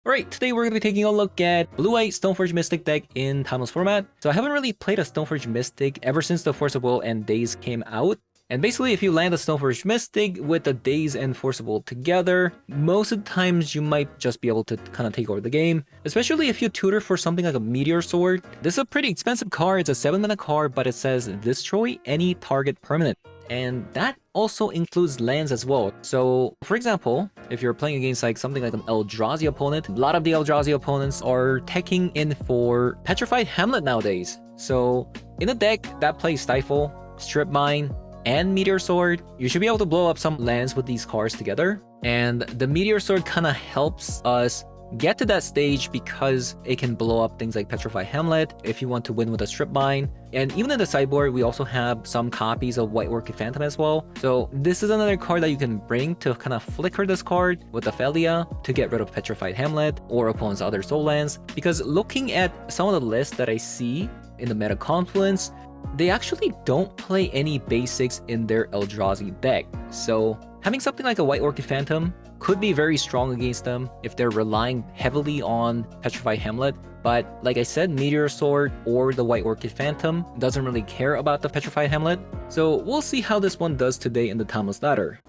Alright, today we're going to be taking a look at Blue-White Stoneforge Mystic deck in Timeless format. So I haven't really played a Stoneforge Mystic ever since the Force of Will and Daze came out. And basically, if you land a Stoneforge Mystic with the Daze and Force of Will together, most of the times you might just be able to kind of take over the game. Especially if you tutor for something like a Meteor Sword. This is a pretty expensive card, it's a 7-mana card, but it says destroy any target permanent. And that also includes lands as well. So, for example, if you're playing against like something like an Eldrazi opponent, a lot of the Eldrazi opponents are teching in for Petrified Hamlet nowadays. So, in a deck that plays Stifle, Stripmine, and Meteor Sword, you should be able to blow up some lands with these cards together. And the Meteor Sword kind of helps us get to that stage because it can blow up things like Petrified Hamlet if you want to win with a Stripmine. And even in the sideboard, we also have some copies of White Orchid Phantom as well. So this is another card that you can bring to kind of flicker this card with Ophelia to get rid of Petrified Hamlet or opponent's other soul lands. Because looking at some of the lists that I see in the Meta Confluence, they actually don't play any basics in their Eldrazi deck. So having something like a White Orchid Phantom could be very strong against them if they're relying heavily on Petrified Hamlet. But like I said, Meteor Sword or the White Orchid Phantom doesn't really care about the Petrified Hamlet. So we'll see how this one does today in the Timeless Ladder.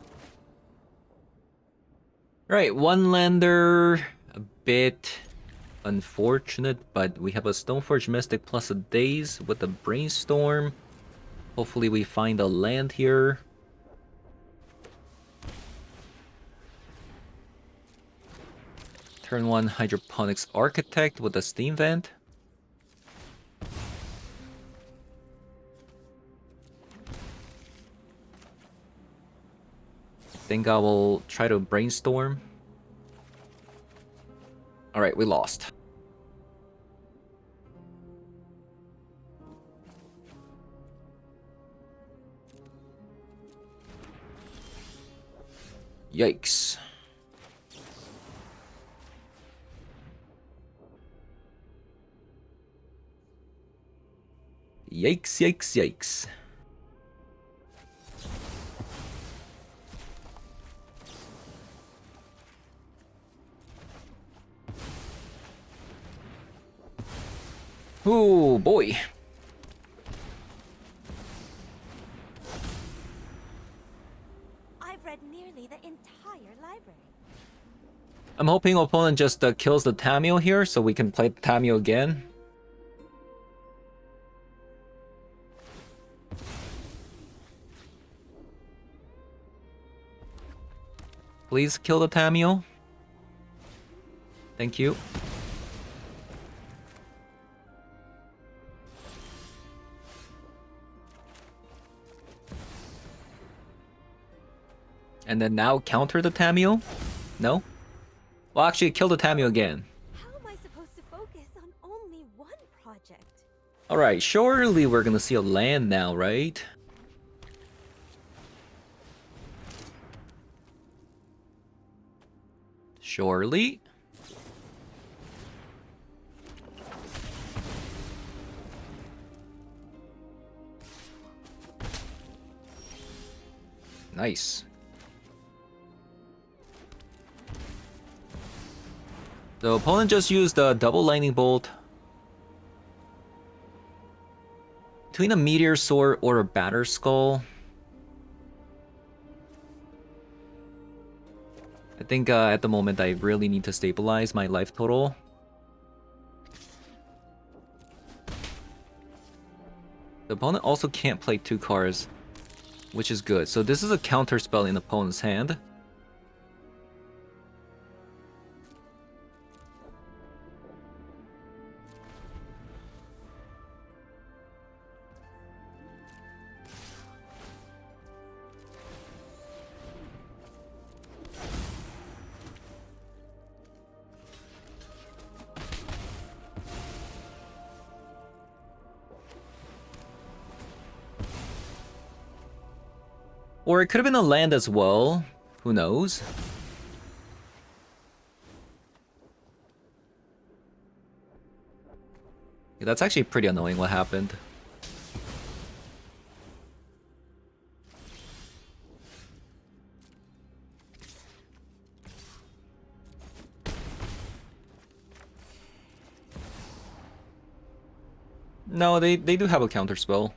Right, one lander, a bit unfortunate, but we have a Stoneforge Mystic plus a Daze with a Brainstorm. Hopefully we find a land here. Turn 1 Hydroponics Architect with a Steam Vent. I think I will try to Brainstorm. Alright, we lost. Yikes. Yikes, yikes, yikes. Oh boy. I've read nearly the entire library. I'm hoping opponent just kills the Tameo here so we can play the Tameo again. Please kill the Tameo. Thank you. And then now counter the Tameo? No? Well, actually, kill the Tameo again. How am I supposed to focus on only one project? Alright, surely we're gonna see a land now, right? Surely. Nice. The opponent just used a double lightning bolt. Between a Meteor Sword or a Batter Skull. I think at the moment I really need to stabilize my life total. The opponent also can't play 2 cards, which is good. So this is a counter spell in the opponent's hand. Or it could have been a land as well. Who knows? Yeah, that's actually pretty annoying what happened. No, they do have a counter spell.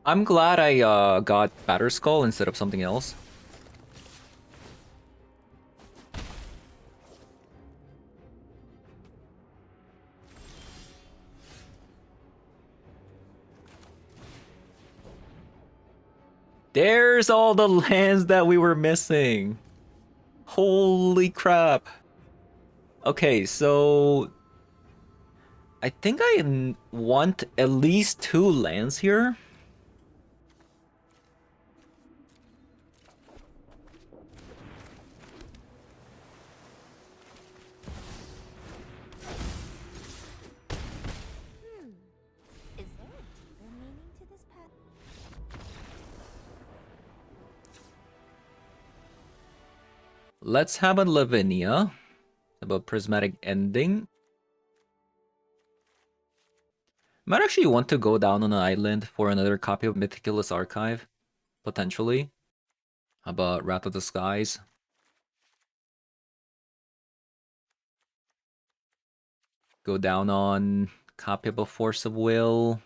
I'm glad I got Batter Skull instead of something else. There's all the lands that we were missing. Holy crap. Okay, so I think I want at least 2 lands here. Is there a deeper meaning to this pattern? Let's have a Lavinia. About Prismatic Ending. Might actually want to go down on an island for another copy of Meticulous Archive. Potentially. How about Wrath of the Skies? Go down on copy of a Force of Will.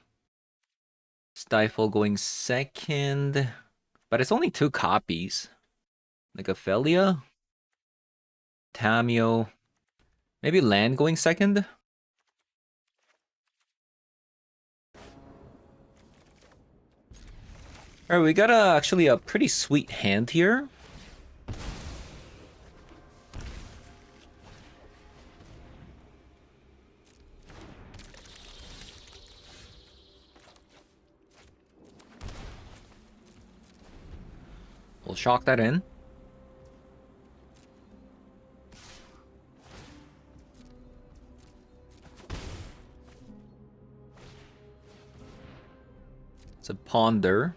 Stifle going second. But it's only 2 copies. Like Ophelia. Tameo. Maybe land going second? Alright, we got actually a pretty sweet hand here. We'll shock that in. It's a Ponder.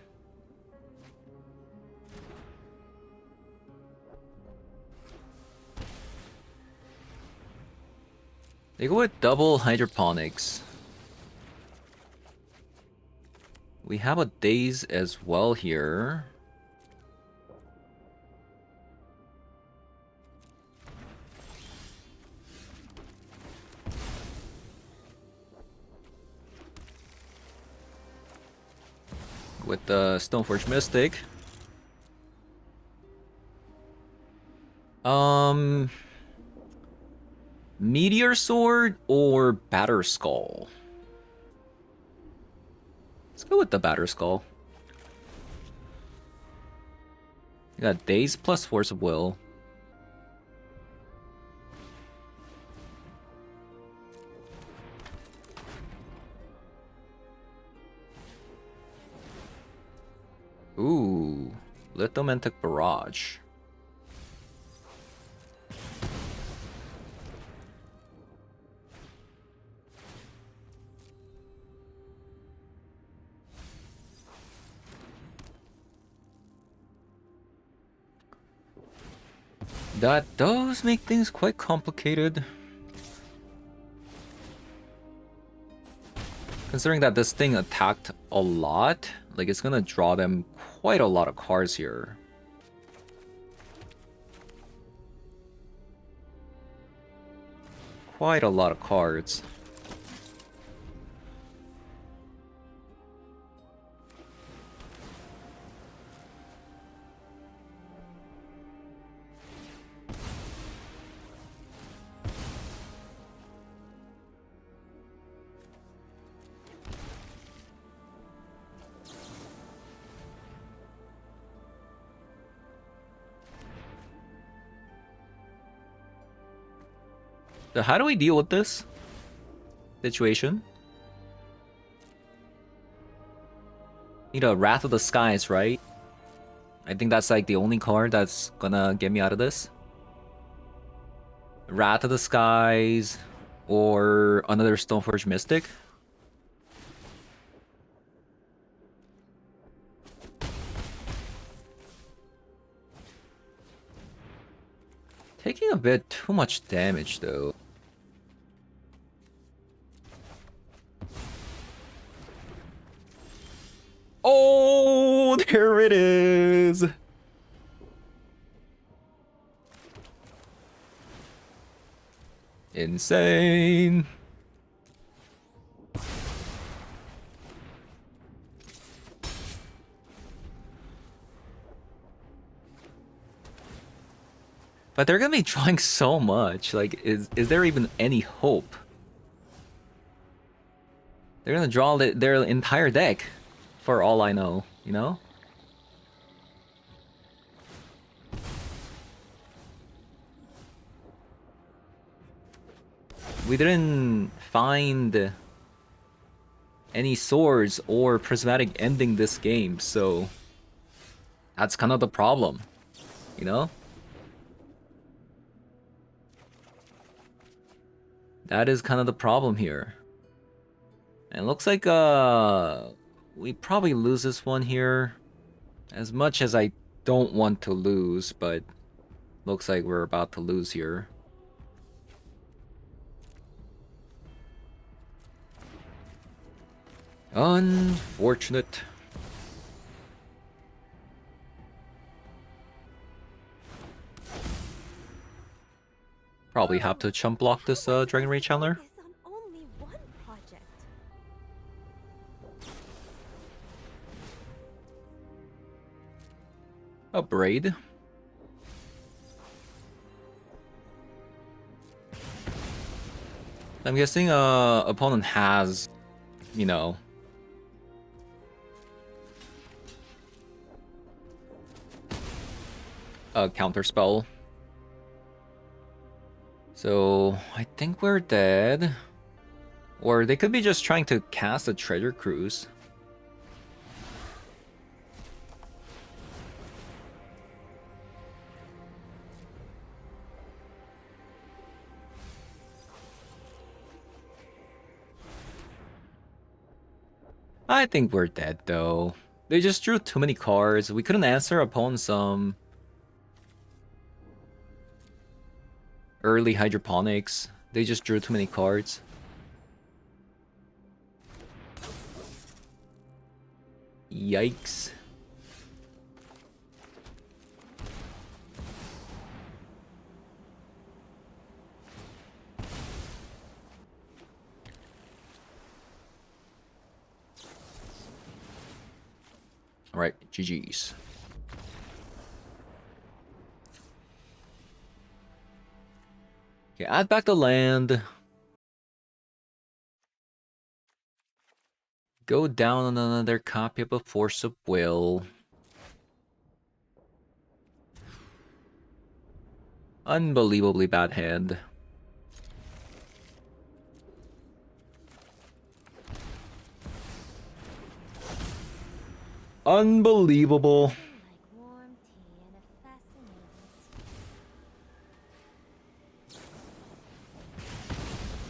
They go with double hydroponics. We have a Daze as well here. With the Stoneforge Mystic. Meteor Sword or Batter Skull? Let's go with the Batter Skull. You got Daze plus Force of Will. Ooh, Lithomantic Barrage. That does make things quite complicated. Considering that this thing attacked a lot, like it's gonna draw them quite a lot of cards here. Quite a lot of cards. So how do we deal with this situation? Need a Wrath of the Skies, right? I think that's like the only card that's gonna get me out of this. Wrath of the Skies or another Stoneforge Mystic. Taking a bit too much damage though. Oh, Oh, there it is. Insane. But they're gonna be drawing so much. Like, is there even any hope? They're gonna draw their entire deck, for all I know, you know? We didn't find any swords or prismatic ending this game, so that's kind of the problem, you know? That is kind of the problem here. And it looks like we probably lose this one here. As much as I don't want to lose, but looks like we're about to lose here. Unfortunate. Probably have to chump block this Dragon Rage Chandler. Focus on only one project. A Braid. I'm guessing opponent has, you know, a counter spell. So I think we're dead. Or they could be just trying to cast a Treasure Cruise. I think we're dead though. They just drew too many cards. We couldn't answer upon some early hydroponics. They just drew too many cards. Yikes. Alright, GG's. Okay, add back the land. Go down on another copy of a Force of Will. Unbelievably bad hand. Unbelievable. Like warm tea and a fascinating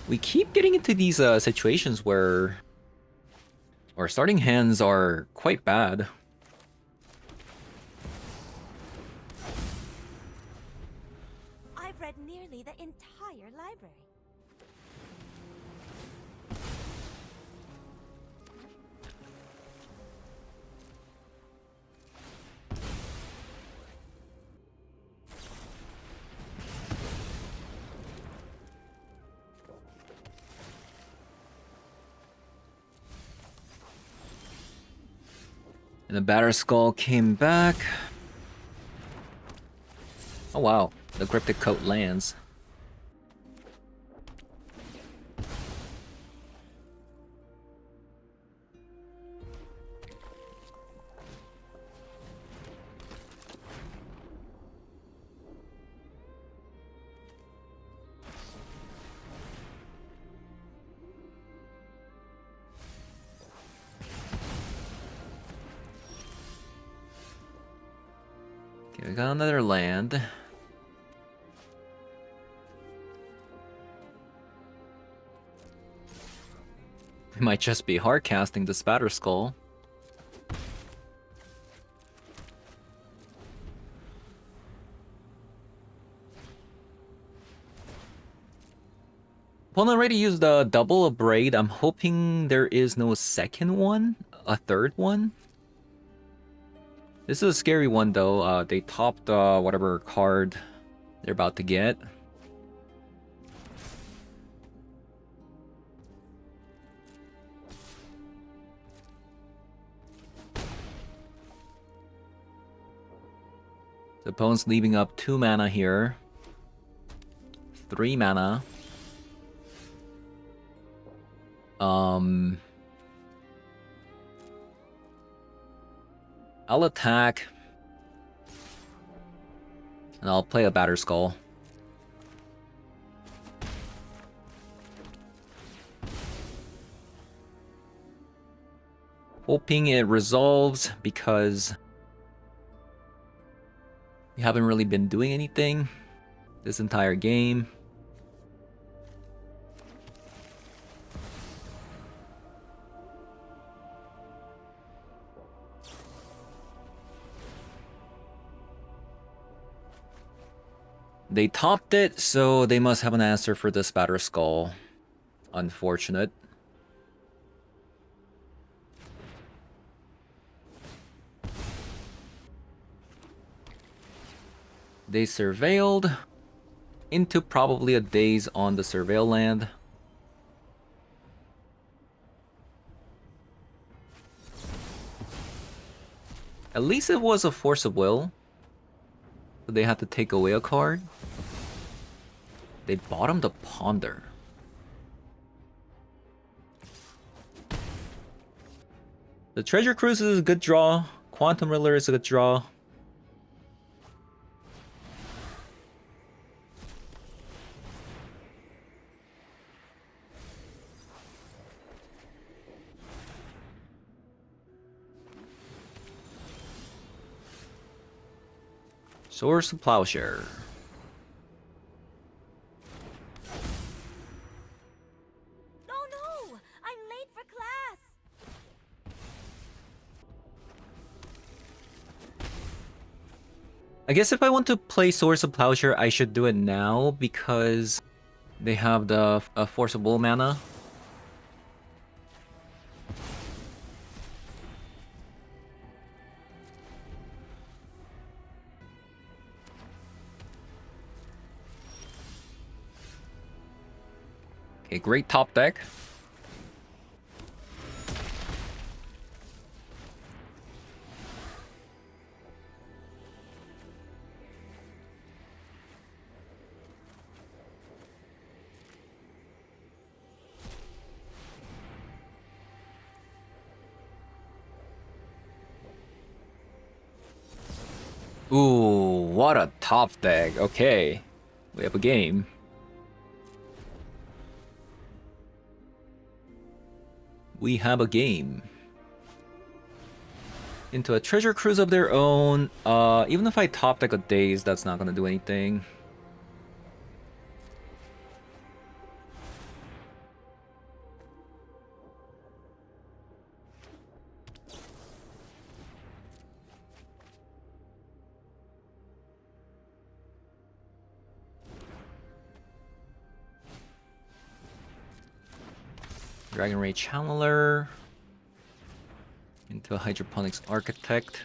We keep getting into these situations where our starting hands are quite bad. I've read nearly the entire library. And the Batter Skull came back. Oh wow, the Cryptic Coat lands. Okay, we got another land. We might just be hard casting the Spatter Skull. Opponent already used a double a Braid. I'm hoping there is no second one, a third one. This is a scary one though. They topped whatever card they're about to get. The opponent's leaving up 2 mana here. 3 mana. I'll attack. And I'll play a Batter Skull. Hoping it resolves because we haven't really been doing anything this entire game. They topped it, so they must have an answer for this Batter Skull. Unfortunate. They surveilled into probably a daze on the surveil land. At least it was a Force of Will. So they had to take away a card. They bottomed the Ponder. The Treasure Cruise is a good draw. Quantum Riddler is a good draw. Source of Plowshare. Oh no! I'm late for class! I guess if I want to play Source of Plowshare, I should do it now because they have the Force of Will mana. Okay, great top deck. Ooh, what a top deck. Okay, we have a game. We have a game. Into a Treasure Cruise of their own. Even if I top deck a Daze, that's not gonna do anything. Dragon Ray Channeler. Into a Hydroponics Architect.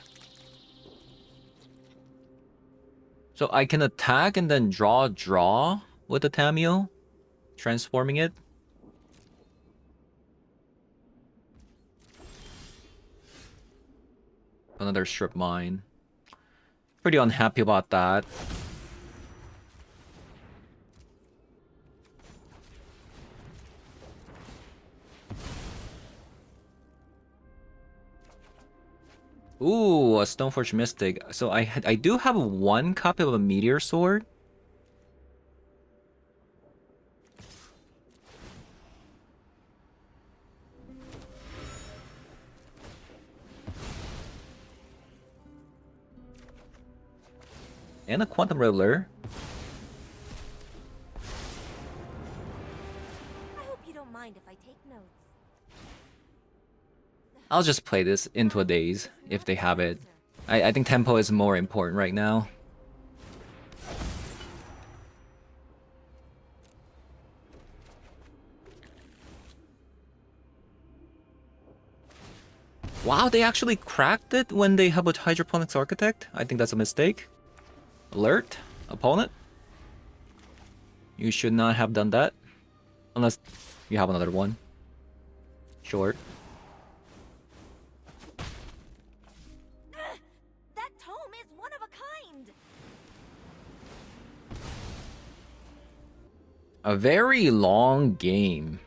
So I can attack and then draw with the Tameo, transforming it. Another Stripmine. Pretty unhappy about that. Ooh, a Stoneforge Mystic. So I do have 1 copy of a Meteor Sword. And a Quantum Riddler. I hope you don't mind if I take notes. I'll just play this into a Daze if they have it. I think tempo is more important right now. Wow, they actually cracked it when they have a Hydroponics Architect? I think that's a mistake. Alert, opponent. You should not have done that. Unless you have another one. Sure. That tome is one of a kind. A very long game.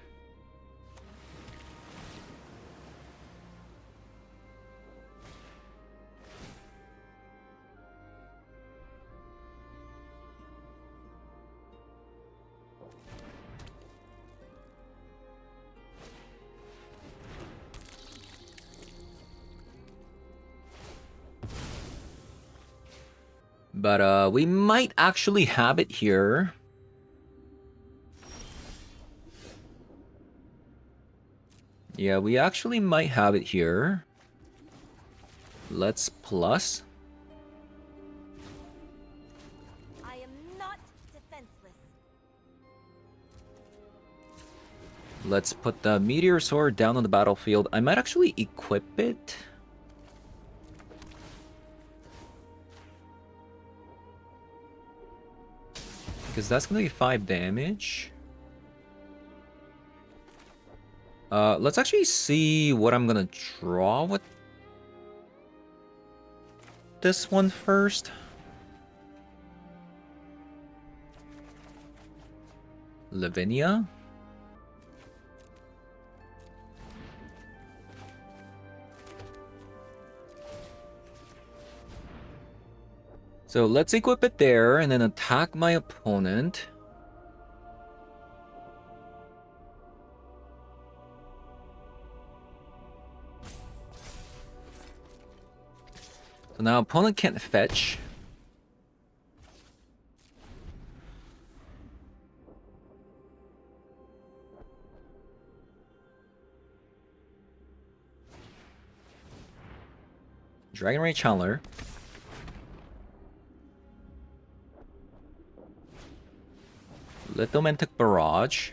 But we might actually have it here. Yeah, we actually might have it here. Let's plus. I am not defenseless. Let's put the Meteor Sword down on the battlefield. I might actually equip it. Because that's gonna be 5 damage. Let's actually see what I'm gonna draw with this one first. Lavinia. So let's equip it there and then attack my opponent. So now opponent can't fetch. Dragon Ray Chandler. Lithomantic Barrage.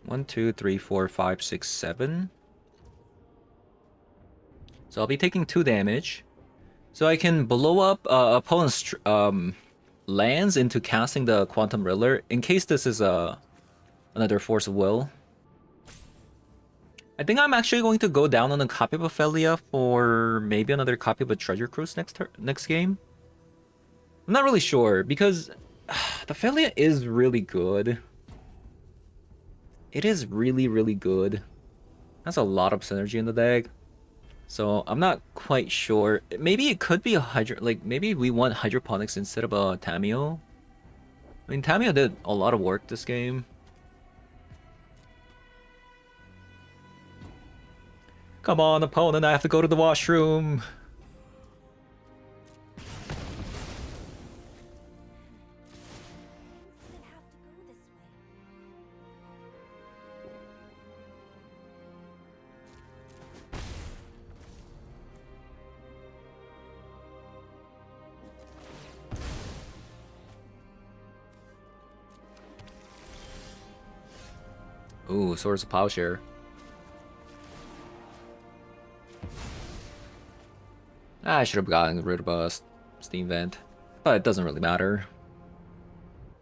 1, 2, 3, 4, 5, 6, 7. So I'll be taking 2 damage. So I can blow up opponent's lands into casting the Quantum Riddler in case this is another Force of Will. I think I'm actually going to go down on a copy of Ophelia for maybe another copy of a Treasure Cruise next game. I'm not really sure because the Ophelia is really good. It is really, really good. Has a lot of synergy in the deck. So I'm not quite sure. Maybe it could be a maybe we want Hydroponics instead of a Tameo. I mean, Tameo did a lot of work this game. Come on, opponent, I have to go to the washroom. Did it have to go this way? Ooh, Swords of Plowshare. I should have gotten rid of a Steam Vent, but it doesn't really matter.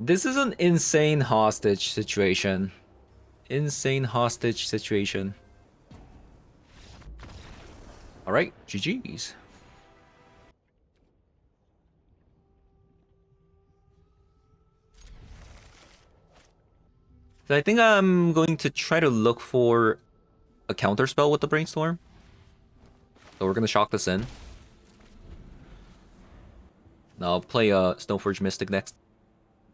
This is an insane hostage situation. Insane hostage situation. Alright, GG's. So I think I'm going to try to look for a counter spell with the Brainstorm. So we're gonna shock this in. Now I'll play a Stoneforge Mystic next.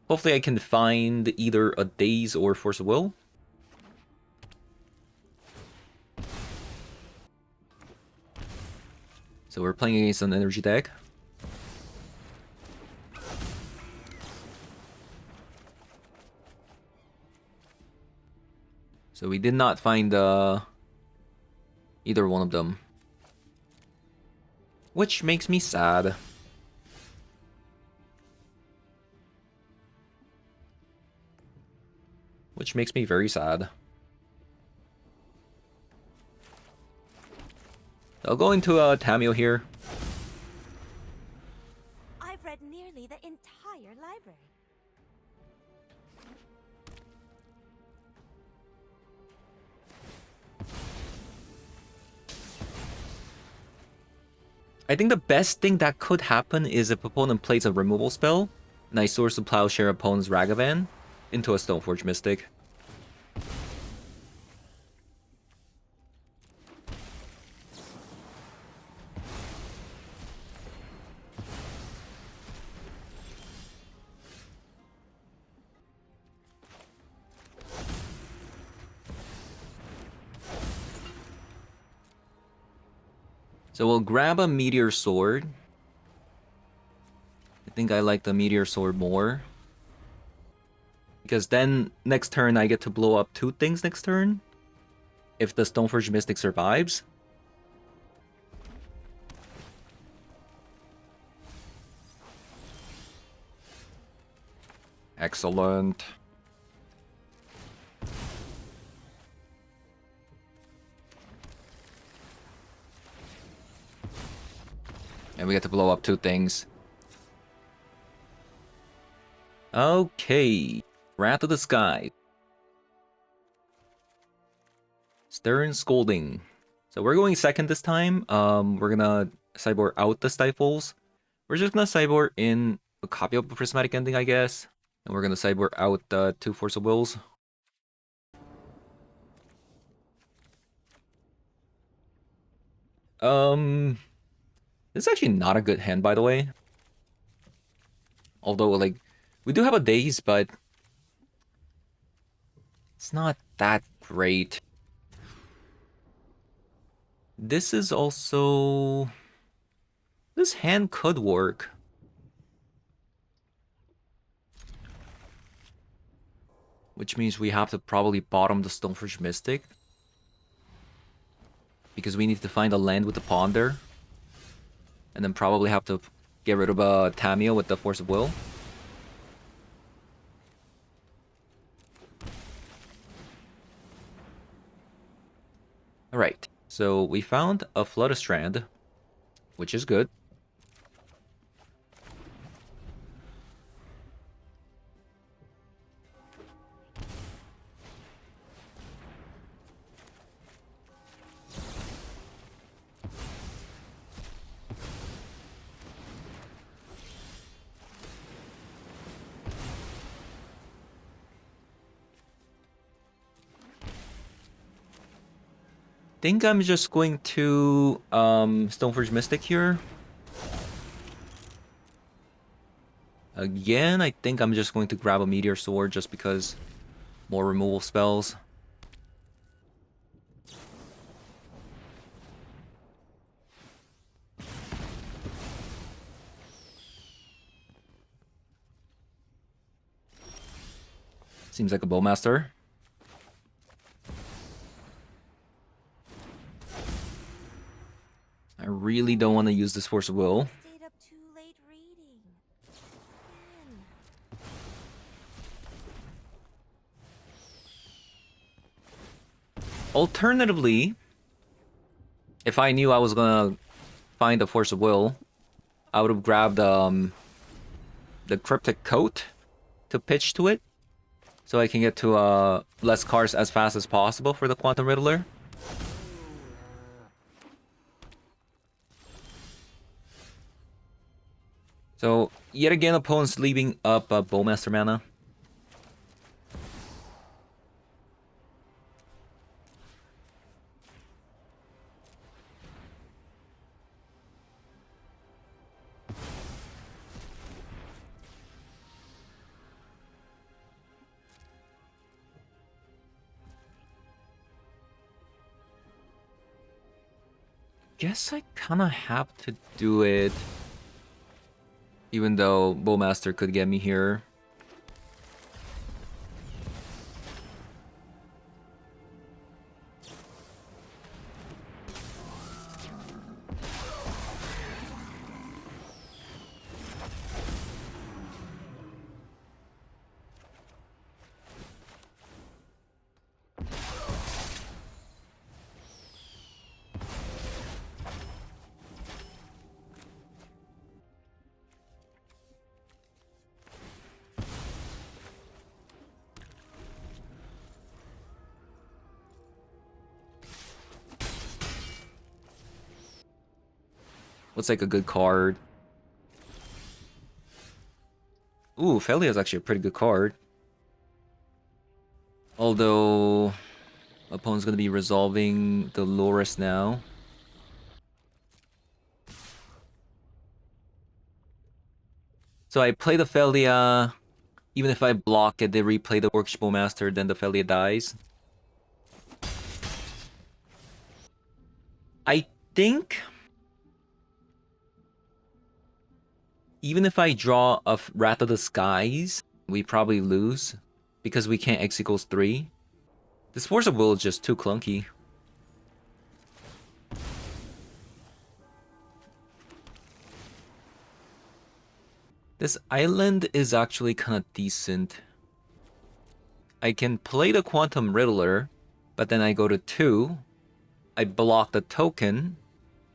Hopefully I can find either a Daze or Force of Will. So we're playing against an energy deck. So we did not find either one of them. Which makes me sad. Which makes me very sad. I'll go into Tamio here. I've read nearly the entire library. I think the best thing that could happen is if opponent plays a removal spell, and I source the Plowshare opponent's Ragavan into a Stoneforge Mystic. So we'll grab a Meteor Sword. I think I like the Meteor Sword more. Because then next turn I get to blow up 2 things next turn. If the Stoneforge Mystic survives. Excellent. And we get to blow up 2 things. Okay. Wrath of the Sky. Stern Scolding. So we're going second this time. We're gonna sideboard out the Stifles. We're just gonna sideboard in a copy of a Prismatic Ending, I guess. And we're gonna sideboard out the 2 Force of Wills. This is actually not a good hand, by the way. Although, like, we do have a Daze, but it's not that great. This is also... This hand could work. Which means we have to probably bottom the Stoneforge Mystic. Because we need to find a land with the Ponder. And then probably have to get rid of Tamio with the Force of Will. Alright, so we found a Flood Strand, which is good. Think I'm just going to Stoneforge Mystic here. Again, I think I'm just going to grab a Meteor Sword just because more removal spells. Seems like a Bowmaster. I really don't want to use this Force of Will. Stayed up too late reading. Alternatively, if I knew I was gonna find a Force of Will, I would have grabbed the Cryptic Coat to pitch to it, so I can get to less cards as fast as possible for the Quantum Riddler. So, yet again, opponents leaving up Bowmaster mana. Guess I kind of have to do it. Even though Bowmaster could get me here. What's like a good card? Ooh, Felia is actually a pretty good card. Although, opponent's gonna be resolving the Loris now. So I play the Felia. Even if I block it, they replay the Orcish Bowmaster, then the Felia dies. I think... even if I draw a Wrath of the Skies, we probably lose. Because we can't X equals 3. This Force of Will is just too clunky. This island is actually kind of decent. I can play the Quantum Riddler, but then I go to 2. I block the token,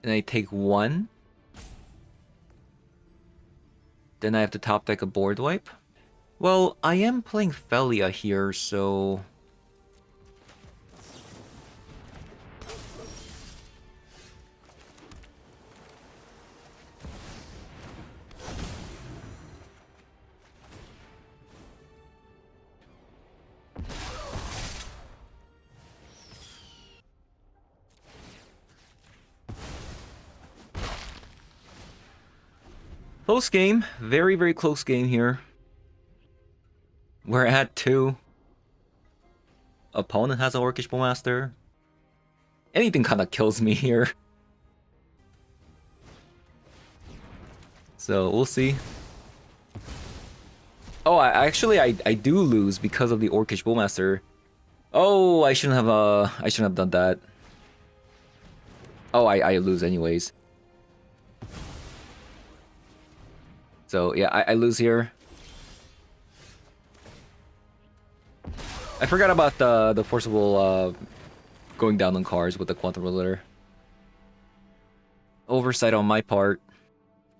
and I take 1. Then I have to top deck a board wipe. Well, I am playing Felia here, so... close game. Very, very close game here. We're at 2. Opponent has an Orcish Bowmaster. Anything kind of kills me here. So, we'll see. Oh, I do lose because of the Orcish Bowmaster. Oh, I shouldn't have done that. Oh, I lose anyways. So, yeah, I lose here. I forgot about the forcible going down on cards with the Quantum Riddler. Oversight on my part.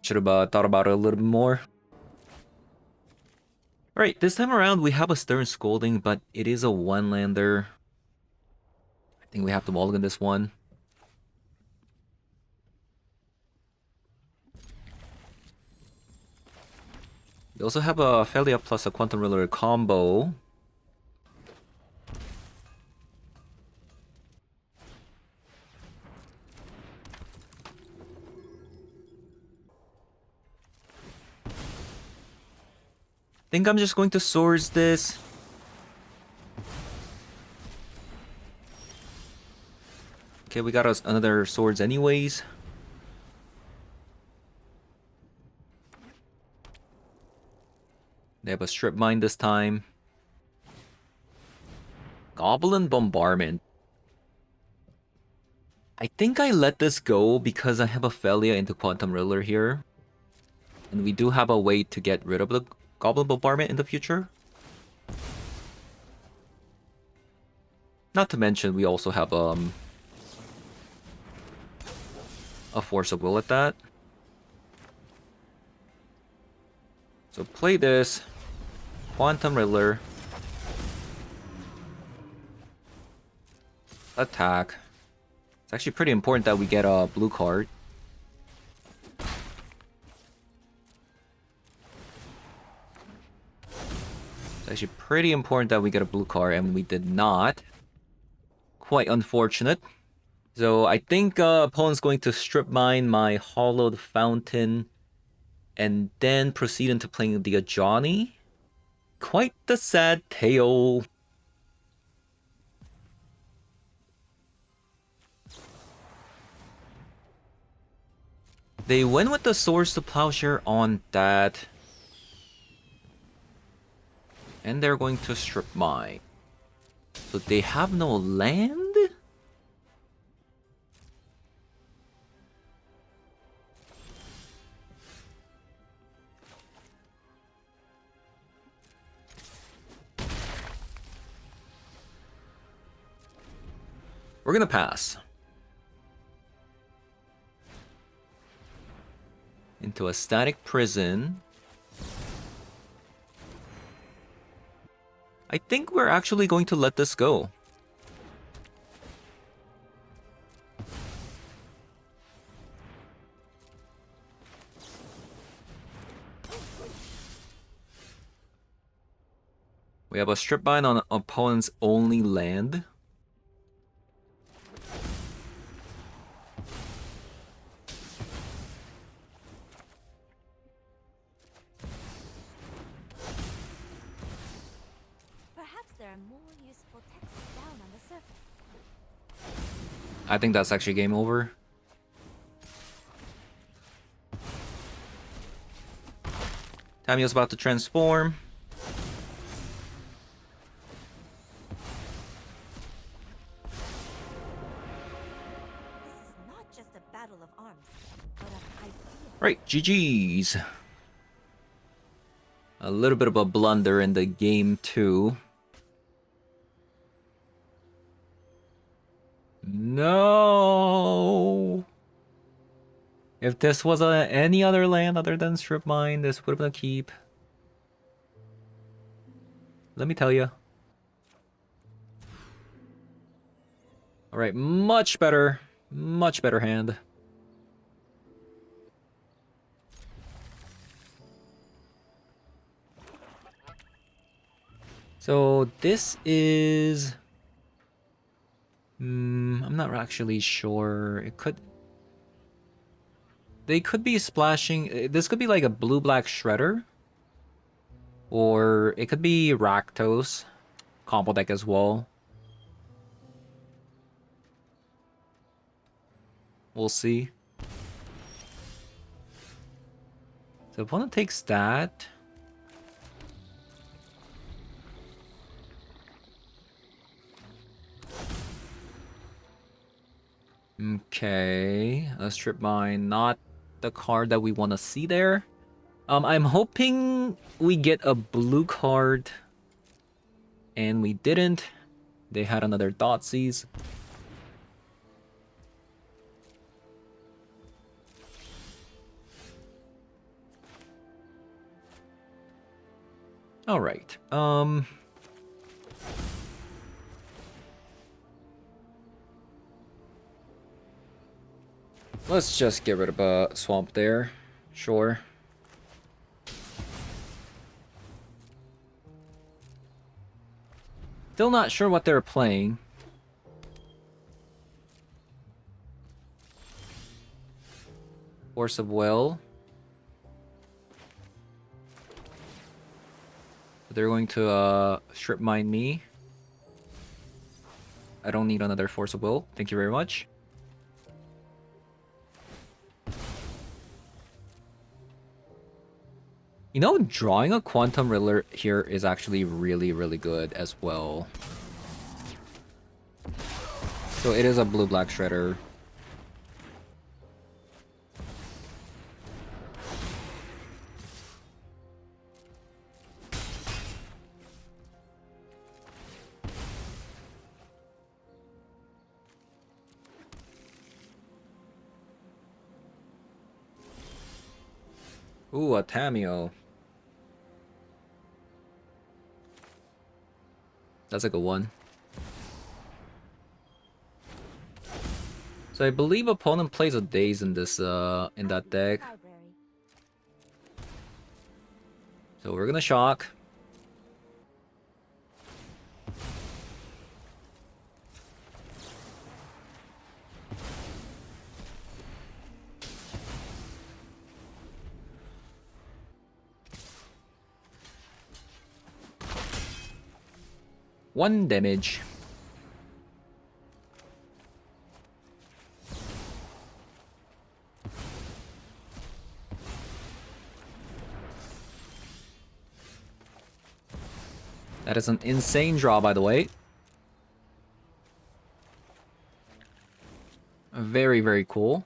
Should have thought about it a little bit more. Alright, this time around we have a Stern Scolding, but it is a 1-lander. I think we have to mulligan this one. We also have a Felia plus a Quantum Riddler combo. Think I'm just going to Swords this. Okay, we got us another Swords anyways. They have a Stripmine this time. Goblin Bombardment. I think I let this go because I have a Felia into Quantum Riddler here. And we do have a way to get rid of the Goblin Bombardment in the future. Not to mention, we also have a Force of Will at that. So play this. Quantum Riddler. Attack. It's actually pretty important that we get a blue card. It's actually pretty important that we get a blue card, and we did not. Quite unfortunate. So I think opponent's going to Stripmine my Hollowed Fountain and then proceed into playing the Ajani. Quite the sad tale. They went with the Swords to Plowshare on that. And they're going to Stripmine. So they have no land? We're gonna pass. Into a Static Prison. I think we're actually going to let this go. We have a Stripmine on opponent's only land. Perhaps there are more useful texts down on the surface. I think that's actually game over. Tamiyo's about to transform. This is not just a battle of arms, but of ideas. Right, GG's. A little bit of a blunder in the game too. No. If this was any other land other than Stripmine, this would have been a keep. Let me tell you. Alright, much better hand. So this is... I'm not actually sure. It could... They could be splashing... This could be like a blue-black Shredder. Or it could be Rakdos. Combo deck as well. We'll see. So opponent takes that. Okay, a Stripmine, not the card that we want to see there. I'm hoping we get a blue card, and we didn't. They had another Thoughtseize. All right. Let's just get rid of a swamp there. Sure. Still not sure what they're playing. Force of Will. They're going to Stripmine me. I don't need another Force of Will. Thank you very much. You know, drawing a Quantum Riddler here is actually really, really good as well. So it is a blue-black Shredder. Ooh, a Tamiyo. That's a good one. So I believe opponent plays a Daze in this in that deck. So we're gonna shock. One damage. That is an insane draw, by the way. Very, very cool.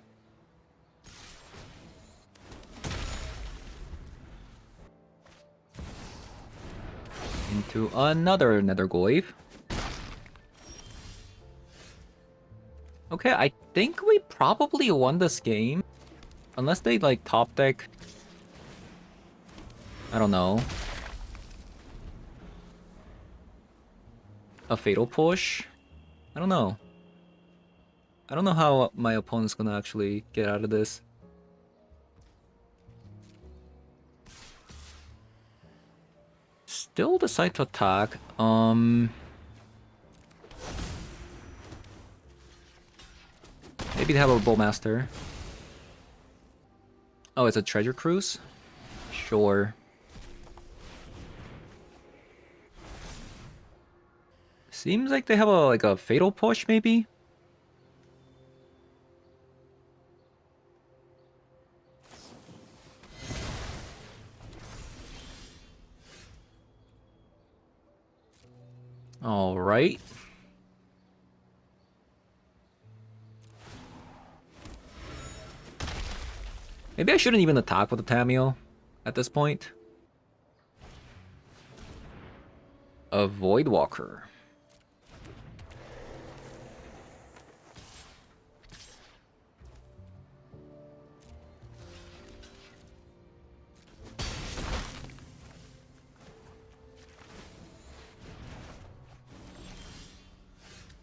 Into another Nethergoyf. Okay, I think we probably won this game. Unless they, like, top deck... I don't know. A Fatal Push? I don't know. I don't know how my opponent's gonna actually get out of this. still decide to attack. Maybe they have a Bowmaster. Oh, it's a treasure cruise? Sure. Seems like they have a fatal push, maybe? Alright. Maybe I shouldn't even attack with the Tameo at this point. A Voidwalker.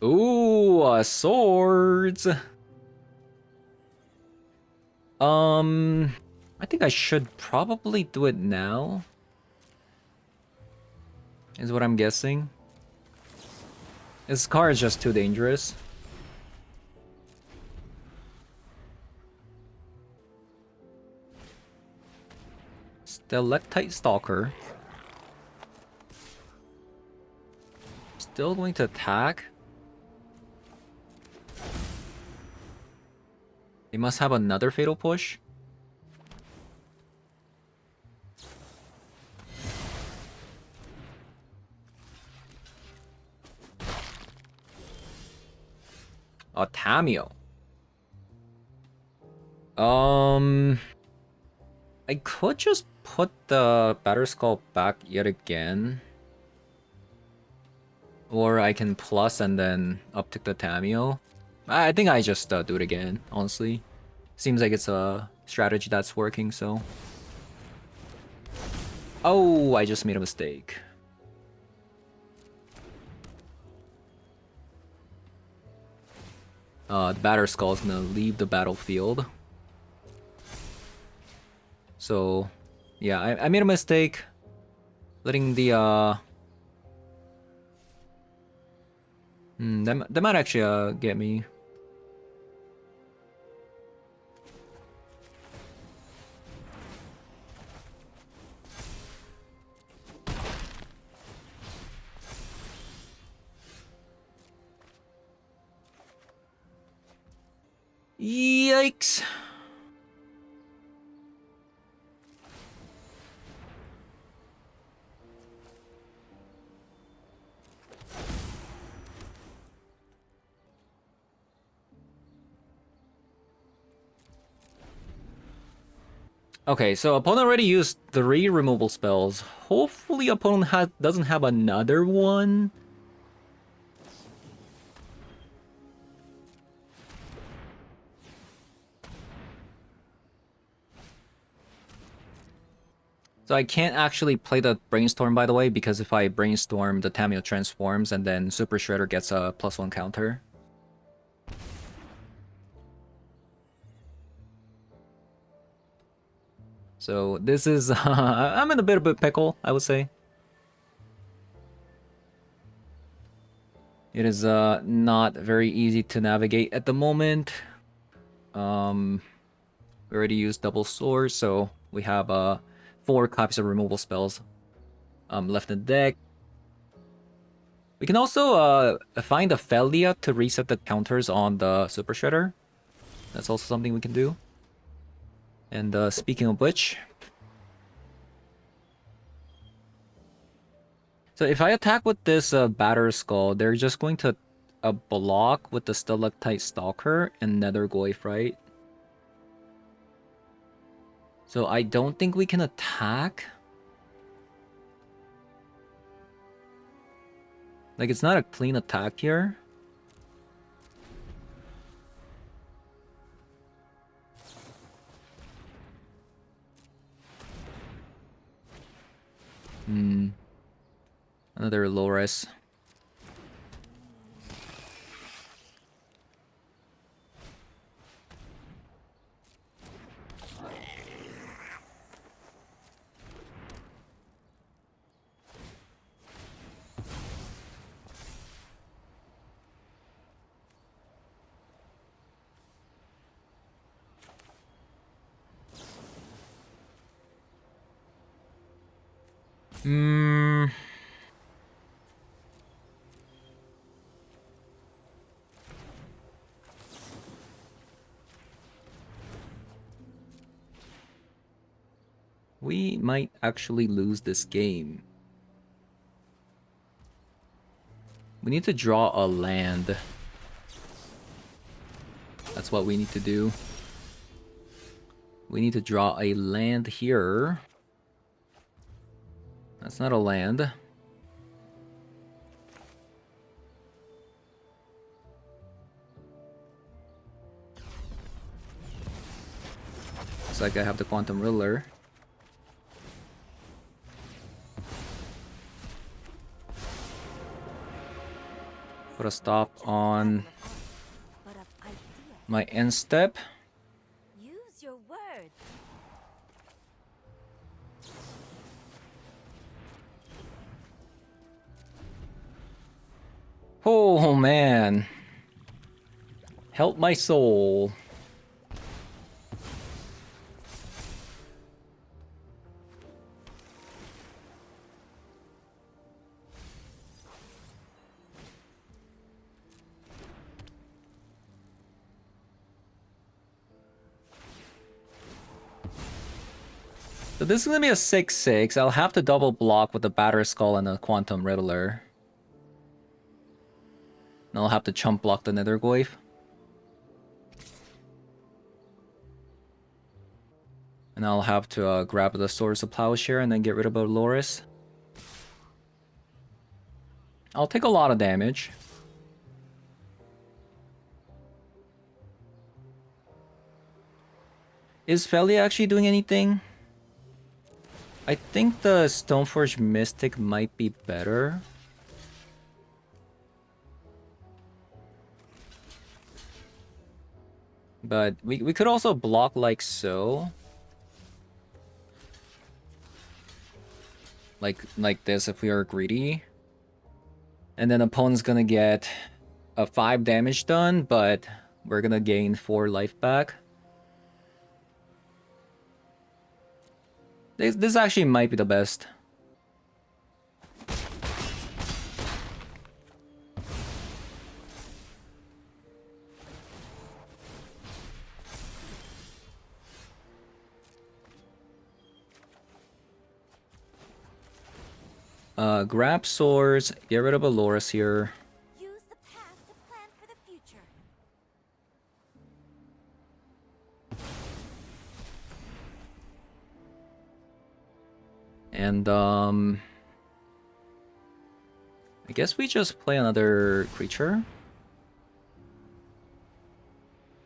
Ooh, swords. I think I should probably do it now. Is what I'm guessing. This car is just too dangerous. Stalactite Stalker. Still going to attack. They must have another fatal push. A Tameo. I could just put the Batter Skull back yet again. Or I can plus and then uptick the Tameo. I think I just do it again, honestly. Seems like it's a strategy that's working, so... Oh, I just made a mistake. The Batter Skull is gonna leave the battlefield. So, yeah, I made a mistake. Letting the, that might actually, get me. Yikes. Okay, so opponent already used 3 removal spells. Hopefully opponent doesn't have another one. So I can't actually play the Brainstorm, by the way, because if I Brainstorm, the Tameo transforms and then Super Shredder gets a +1 counter. So this is... I'm in a bit of a pickle, I would say. It is not very easy to navigate at the moment. We already used double sword, so we have 4 copies of removal spells left in the deck. We can also find a Felia to reset the counters on the Super Shredder. That's also something we can do. And speaking of which... So if I attack with this Batter Skull, they're just going to block with the Stalactite Stalker and Nether Goyf, right? So I don't think we can attack. Like, it's not a clean attack here. Another low res. Hmm. We might actually lose this game. We need to draw a land. That's what we need to do. We need to draw a land here. That's not a land. Looks like I have the Quantum Riddler. Put a stop on But of ideas. my end step. Use your words. Oh man. Help my soul. So this is gonna be a 6/6. I'll have to double block with the Batter Skull and the Quantum Riddler. And I'll have to chump block the Nethergoyf. And I'll have to grab the Swords of Plowshare and then get rid of Loris. I'll take a lot of damage. Is Feli actually doing anything? I think the Stoneforge Mystic might be better. But we could also block like so. Like this if we are greedy. And then opponent's gonna get a 5 damage done, but we're gonna gain 4 life back. This actually might be the best. Grab swords, get rid of Loris here. Use the past to plan for the future. And I guess we just play another creature.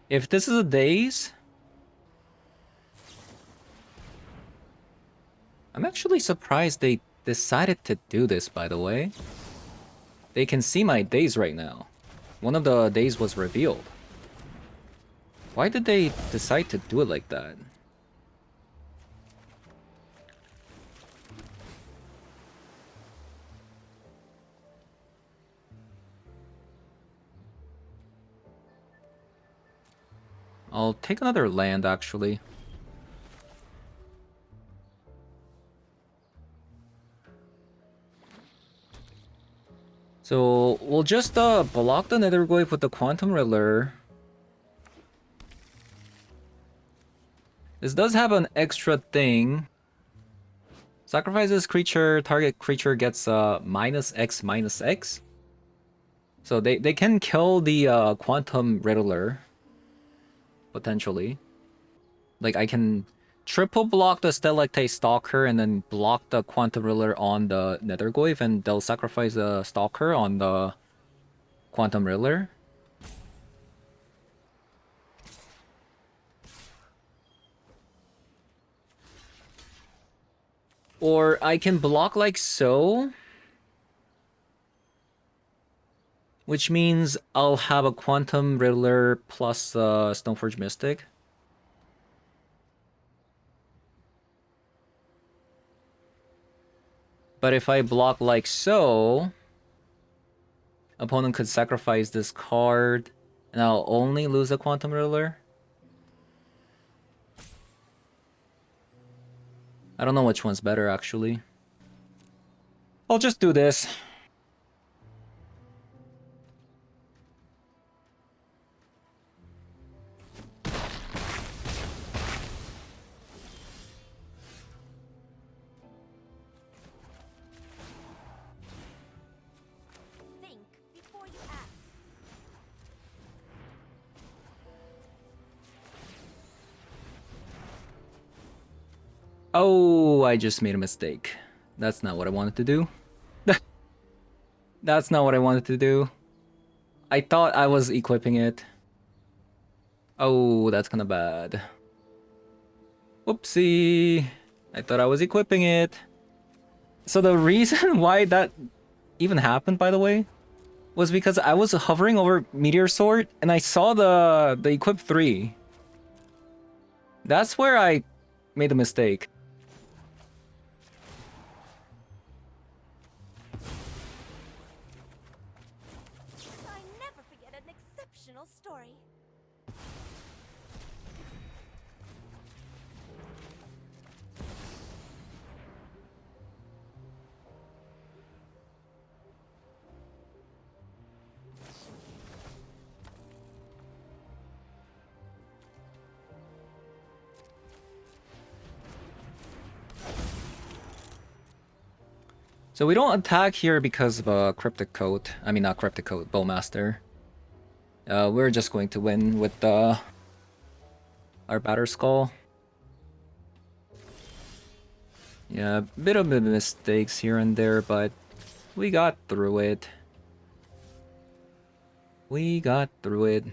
If this is a daze, I'm actually surprised they decided to do this, by the way. They can see my daze right now. One of the days was revealed. Why did they decide to do it like that? I'll take another land, actually. So, we'll just block the Nethergoyf with the Quantum Riddler. This does have an extra thing. Sacrifice this creature, target creature gets -X/-X. So they can kill the Quantum Riddler. Potentially. Like, I can triple block the Stalactite Stalker and then block the Quantum Riddler on the Nethergoyf, and they'll sacrifice the Stalker on the Quantum Riddler. Or I can block like so. Which means I'll have a Quantum Riddler plus Stoneforge Mystic. But if I block like so, opponent could sacrifice this card, and I'll only lose a Quantum Riddler. I don't know which one's better, actually. I'll just do this. Think before you act. Oh, I just made a mistake. That's not what I wanted to do. That's not what I wanted to do. I thought I was equipping it. Oh, that's kind of bad. Whoopsie. I thought I was equipping it. So the reason why that even happened, by the way, was because I was hovering over Meteor Sword and I saw the equip 3. That's where I made the mistake. I never forget an exceptional story. So we don't attack here because of a cryptic code. I mean, not cryptic code, Bowmaster. We're just going to win with our Batter Skull. Yeah, a bit of mistakes here and there, but we got through it. We got through it.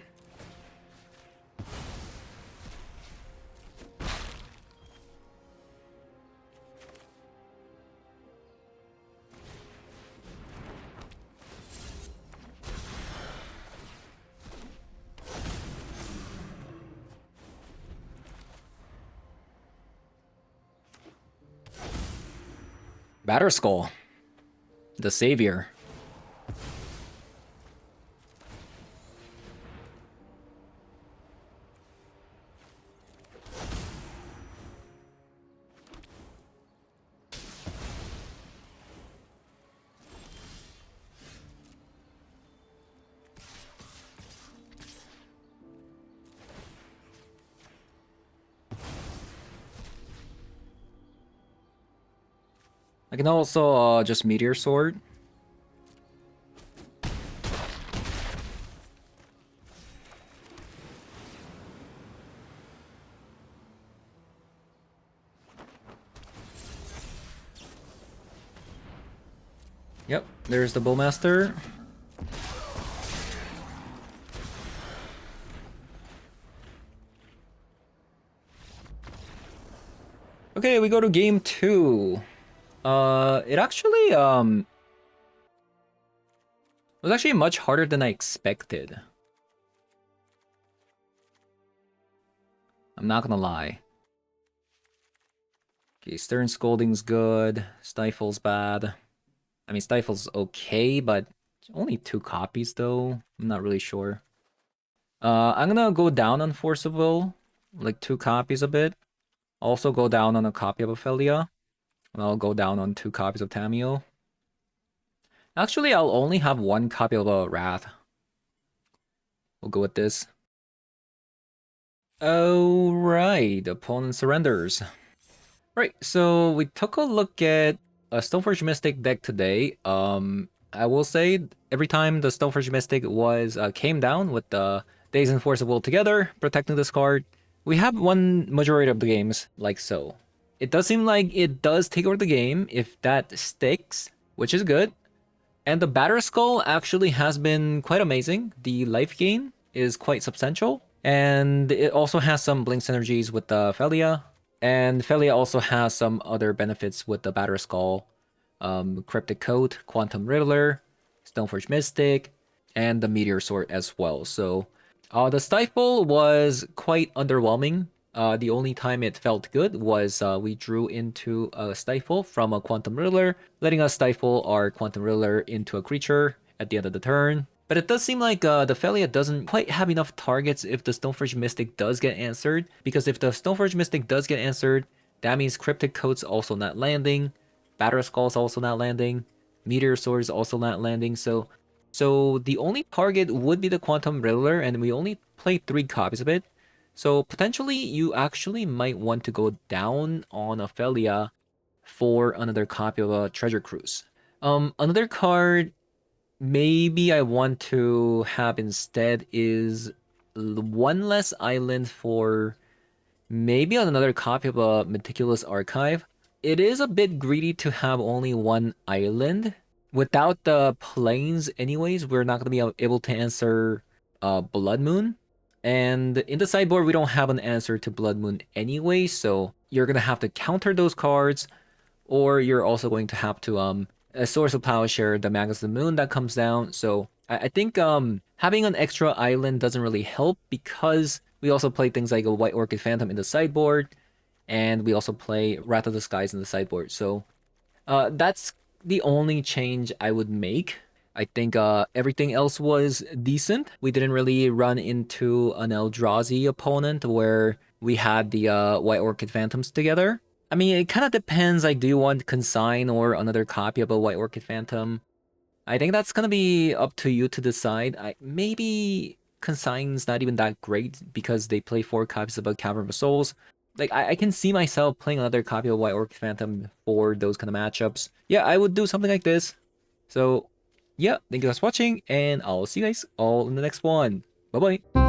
Batter Skull, the savior. I can also just Meteor Sword. Yep, there's the Bowmaster. Okay, we go to game 2. It actually was actually much harder than I expected. I'm not gonna lie. Okay, Stern Scolding's good. Stifle's bad. I mean, Stifle's okay, but only 2 copies though. I'm not really sure. I'm gonna go down on Force of Will, like 2 copies a bit. Also go down on a copy of Ophelia. And I'll go down on 2 copies of Tamio. Actually, I'll only have 1 copy of Wrath. We'll go with this. Alright, opponent surrenders. Right, so we took a look at a Stoneforge Mystic deck today. I will say every time the Stoneforge Mystic was came down with the Days and Force of Will together, protecting this card, we have won majority of the games like so. It does seem like it does take over the game if that sticks, which is good. And the Batter Skull actually has been quite amazing. The life gain is quite substantial. And it also has some Blink synergies with the Felia. And Felia also has some other benefits with the Batter Skull. Cryptic Coat, Quantum Riddler, Stoneforge Mystic, and the Meteor Sword as well. So the Stifle was quite underwhelming. The only time it felt good was we drew into a Stifle from a Quantum Riddler, letting us stifle our Quantum Riddler into a creature at the end of the turn. But it does seem like the Felia doesn't quite have enough targets if the Stoneforge Mystic does get answered. Because if the Stoneforge Mystic does get answered, that means Cryptic Coat's also not landing, Batter Skull's also not landing, Meteor Sword is also not landing, so the only target would be the Quantum Riddler, and we only play 3 copies of it. So potentially you actually might want to go down on Ophelia for another copy of a Treasure Cruise. Another card maybe I want to have instead is one less island for maybe another copy of a Meticulous Archive. It is a bit greedy to have only one island. Without the planes anyways, we're not going to be able to answer Blood Moon. And in the sideboard, we don't have an answer to Blood Moon anyway, so you're going to have to counter those cards, or you're also going to have to a Source of Plowshare, the Magus of the Moon that comes down. So I think having an extra island doesn't really help because we also play things like a White Orchid Phantom in the sideboard, and we also play Wrath of the Skies in the sideboard. So that's the only change I would make. I think everything else was decent. We didn't really run into an Eldrazi opponent where we had the White Orchid Phantoms together. I mean, it kind of depends, like, do you want Consign or another copy of a White Orchid Phantom? I think that's gonna be up to you to decide. Maybe Consign's not even that great because they play 4 copies of a Cavern of Souls. Like, I can see myself playing another copy of White Orchid Phantom for those kind of matchups. Yeah, I would do something like this. So, yeah, thank you guys for watching, and I'll see you guys all in the next one. Bye-bye.